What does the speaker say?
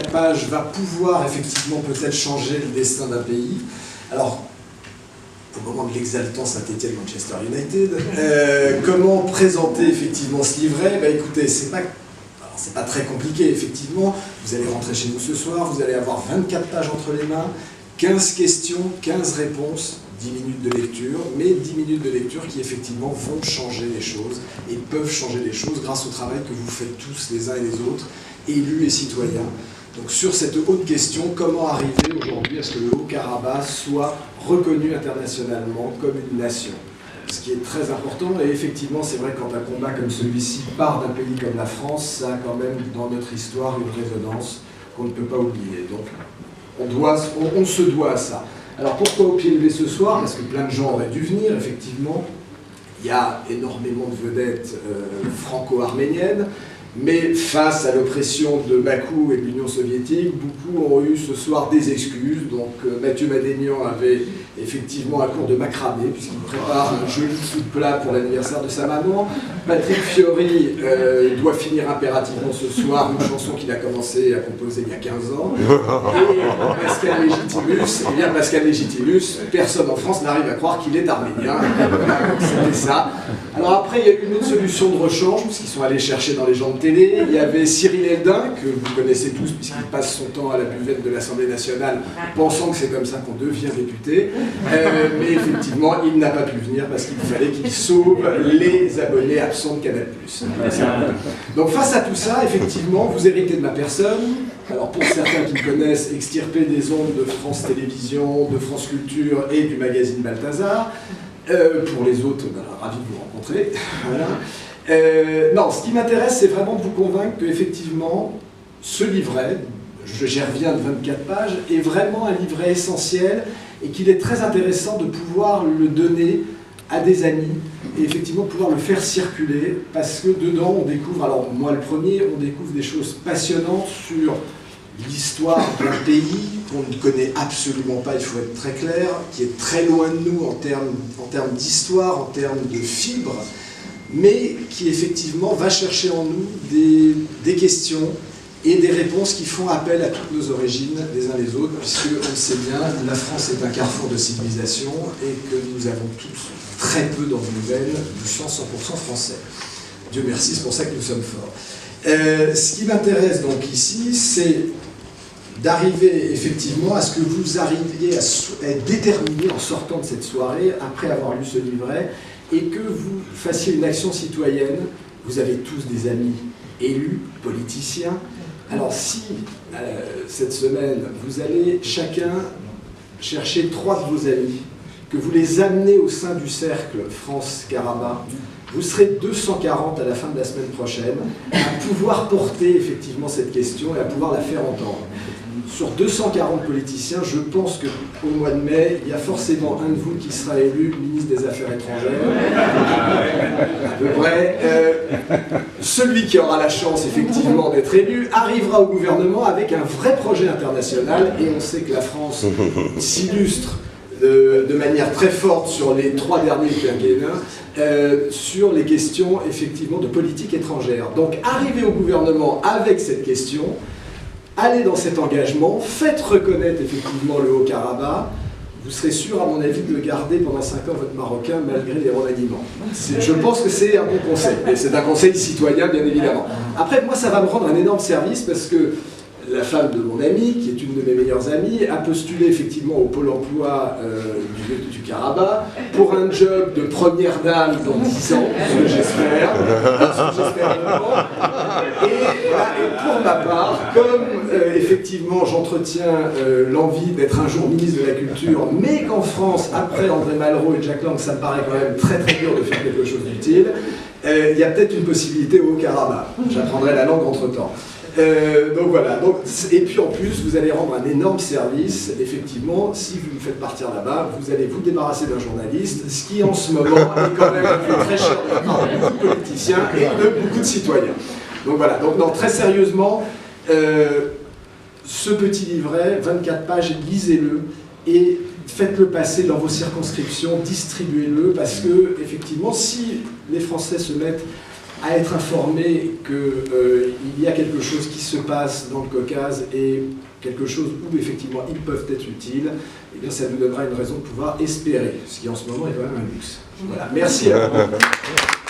24 pages va pouvoir effectivement peut-être changer le destin d'un pays. Alors, au moment de l'exaltant Saint-Étienne Manchester United, comment présenter effectivement ce livret? Écoutez, c'est pas très compliqué, effectivement. Vous allez rentrer chez nous ce soir, vous allez avoir 24 pages entre les mains, 15 questions, 15 réponses, 10 minutes de lecture, mais 10 minutes de lecture qui effectivement vont changer les choses et peuvent changer les choses grâce au travail que vous faites tous les uns et les autres, élus et citoyens. Donc sur cette haute question, comment arriver aujourd'hui à ce que le Haut-Karabakh soit reconnu internationalement comme une nation? Ce qui est très important, et effectivement c'est vrai que quand un combat comme celui-ci part d'un pays comme la France, ça a quand même dans notre histoire une résonance qu'on ne peut pas oublier. Donc on se doit à ça. Alors pourquoi Au Pied Levé ce soir? Parce que plein de gens auraient dû venir, effectivement. Il y a énormément de vedettes franco-arméniennes, mais face à l'oppression de Bakou et de l'Union soviétique, beaucoup ont eu ce soir des excuses. Donc Mathieu Madénian avait effectivement un cours de macramé, puisqu'il prépare un joli sous de plat pour l'anniversaire de sa maman. Patrick Fiori doit finir impérativement ce soir une chanson qu'il a commencé à composer il y a 15 ans. Et Pascal Légitimus, eh bien Pascal Légitimus, personne en France n'arrive à croire qu'il est arménien. C'était ça. Alors après, il y a eu une autre solution de rechange, puisqu'ils sont allés chercher dans les gens de télé. Il y avait Cyril Eldin, que vous connaissez tous, puisqu'il passe son temps à la buvette de l'Assemblée nationale, pensant que c'est comme ça qu'on devient député. Mais effectivement, il n'a pas pu venir parce qu'il fallait qu'il sauve les abonnés absents de Canal+. Donc face à tout ça, effectivement, vous héritez de ma personne. Alors pour certains qui me connaissent, extirpé des ondes de France Télévisions, de France Culture et du magazine Balthazar. Pour les autres, ravi de vous rencontrer. Voilà. Non, ce qui m'intéresse, c'est vraiment de vous convaincre qu'effectivement, ce livret, j'y reviens de 24 pages, est vraiment un livret essentiel et qu'il est très intéressant de pouvoir le donner à des amis et effectivement pouvoir le faire circuler parce que dedans on découvre, alors moi le premier, on découvre des choses passionnantes sur l'histoire d'un pays qu'on ne connaît absolument pas, il faut être très clair, qui est très loin de nous en termes d'histoire, en termes de fibres, mais qui effectivement va chercher en nous des questions et des réponses qui font appel à toutes nos origines les uns les autres, puisque on le sait bien, la France est un carrefour de civilisation et que nous avons tous très peu dans nos nouvelles du sang 100% français. Dieu merci, c'est pour ça que nous sommes forts. Ce qui m'intéresse donc ici, c'est d'arriver effectivement à ce que vous arriviez à être déterminé en sortant de cette soirée, après avoir lu ce livret, et que vous fassiez une action citoyenne. Vous avez tous des amis élus, politiciens. Alors si, cette semaine, vous allez chacun chercher 3 de vos amis, que vous les amenez au sein du cercle France-Karabakh, vous serez 240 à la fin de la semaine prochaine à pouvoir porter effectivement cette question et à pouvoir la faire entendre. Sur 240 politiciens, je pense qu'au mois de mai, il y a forcément un de vous qui sera élu ministre des Affaires étrangères. À peu près. Celui qui aura la chance effectivement d'être élu arrivera au gouvernement avec un vrai projet international et on sait que la France s'illustre de manière très forte sur les 3 derniers quinquennats, sur les questions effectivement de politique étrangère. Donc arrivez au gouvernement avec cette question, allez dans cet engagement, faites reconnaître effectivement le Haut-Karabakh, vous serez sûr à mon avis de garder pendant 5 ans votre Marocain malgré les remaniements. Je pense que c'est un bon conseil, et c'est un conseil citoyen bien évidemment. Après moi ça va me rendre un énorme service parce que la femme de mon ami, qui est une de mes meilleures amies, a postulé effectivement au Pôle emploi du Karabakh pour un job de première dame dans 10 ans, ce que j'espère. Et pour ma part, comme effectivement j'entretiens l'envie d'être un jour ministre de la Culture, mais qu'en France, après André Malraux et Jack Lang, ça me paraît quand même très très dur de faire quelque chose d'utile, il y a peut-être une possibilité au Karabakh. J'apprendrai la langue entre-temps. Donc voilà, et puis en plus vous allez rendre un énorme service, effectivement, si vous me faites partir là-bas, vous allez vous débarrasser d'un journaliste, ce qui en ce moment est quand même très cher de beaucoup de politiciens et de beaucoup de citoyens. Donc voilà, donc non, très sérieusement, ce petit livret, 24 pages, lisez-le et faites-le passer dans vos circonscriptions, distribuez-le, parce que effectivement, si les Français se mettent à être informés qu'il y a quelque chose qui se passe dans le Caucase et quelque chose où effectivement ils peuvent être utiles, eh bien ça nous donnera une raison de pouvoir espérer, ce qui en ce moment est quand même un luxe. Voilà, merci à vous.